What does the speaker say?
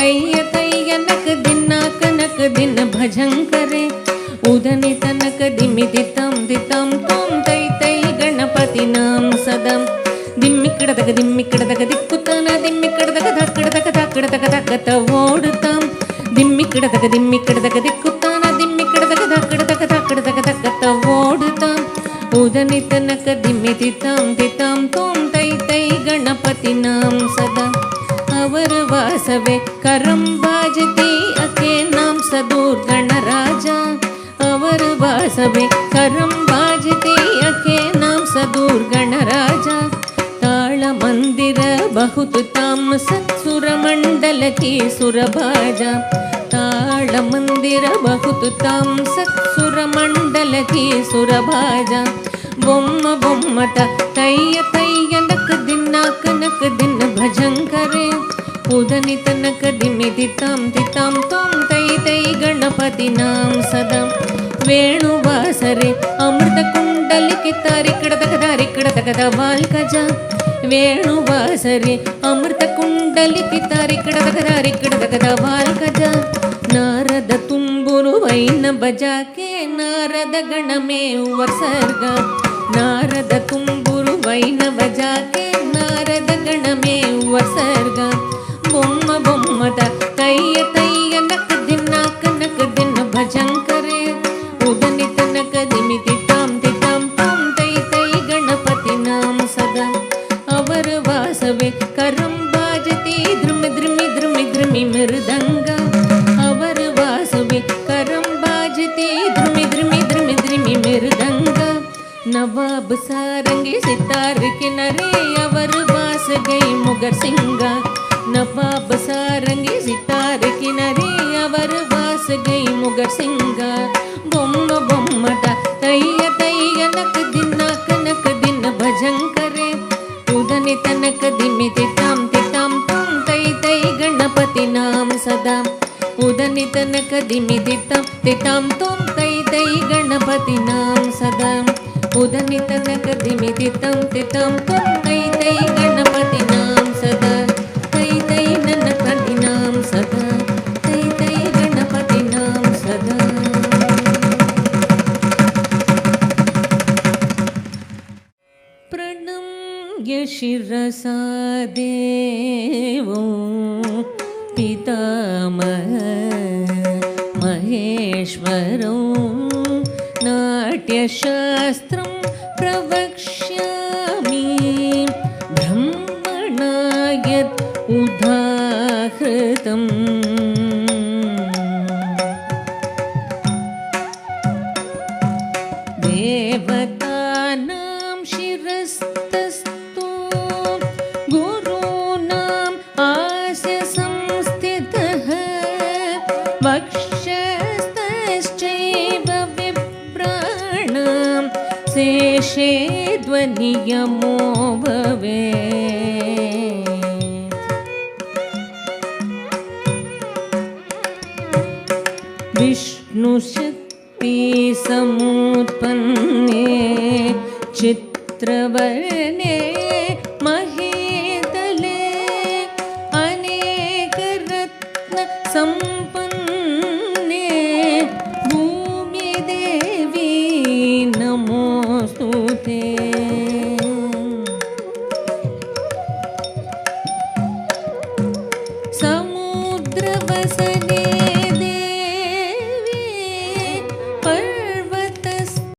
तैय तैय नक दिन भजंकरे उदनि तनक दिमि दितं दितं त्वं तै तै गणपतिनां सदं दिम्मिक्कडदक दिक्कुतन दिम्मिक्कडदक धक्कडदक धक्कडदक धक्कत ओडुतां दिम्मिक्कडदक दिक्कुतन दिम्मिक्कडदक धक्कडदक धक्कडदक धक्कत ओडुतां उदनि तनक दिमि दितं दितं त्वं तै तै गणपतिनां सदा अवर वासवे करं भाजति अके नाम सदूर गणराजा अवर वासवे करं भाजति अके नाम सदूर गणराजा ताळ मंदिर बहुत ताम सत्सुर मंडल की सुरभाजा ताळ मंदिर बहुत ताम सत्सुर मंडल की सुरभाजा बोम्म बोम्मट तैय तैय नक दिन भजंकरे उदनि तनक दिमि दितं दितं त्वं तै तै गणपतिनां सदा वेणुवासरे अमृतकुण्डलिके तारिकडदक वाल्कज वेणुवासरे अमृतकुण्डलिके तारिकडदक वाल्कज नारद तुम्बुरु वैन बजाके नारद गणमे वर्सर्ग नारद तुम्बुरु वैन बजाके नारद गणमे वर्सर्ग बोम्म बोम्मट तैय तैय नक दिन भजंकरे उदनि तनक दिमि दितं दितं त्वं तै तै गणपतिनां सदा अवर वासवे करं भाजति द्रुमि मृदंग अवर वासवे करं भाजति द्रुमि मृदंग नवाब सारंगी सितार किनारे अवर वास गई मुगर सिंगा नवाब सारंगी सितार किनारे अवर वास गई मुगर सिंगा बोम्म बोम्मट तैय तैय नक दिन भजंकरे उदनि तनक दिमि दितं दितं त्वं तै तै गणपतिनां सदा उदनि तनक दिमि दितं दितं त्वं तै तै गणपतिनां सदा उदनि तनक दिमि दितं दितं त्वं तै तै गणपतिनां सदा तै तै गणपतिनां सदा तै तै गणपतिनां सदा प्रणम्य शिरसा देवो पितामह महेश्वरो नाट्यशास्त्रं प्रवक्ष्यामि ब्रह्मणा यत् उदाहृतम् देवतानां शिरस्तस्तु गुरूणाम् आस्य संस्थितः वक्षस्तश्चैव विप्राणां शेषे ध्वनियमो भवेत् विष्णुशक्ति समुत्पन्ने चित्रवर्णे महे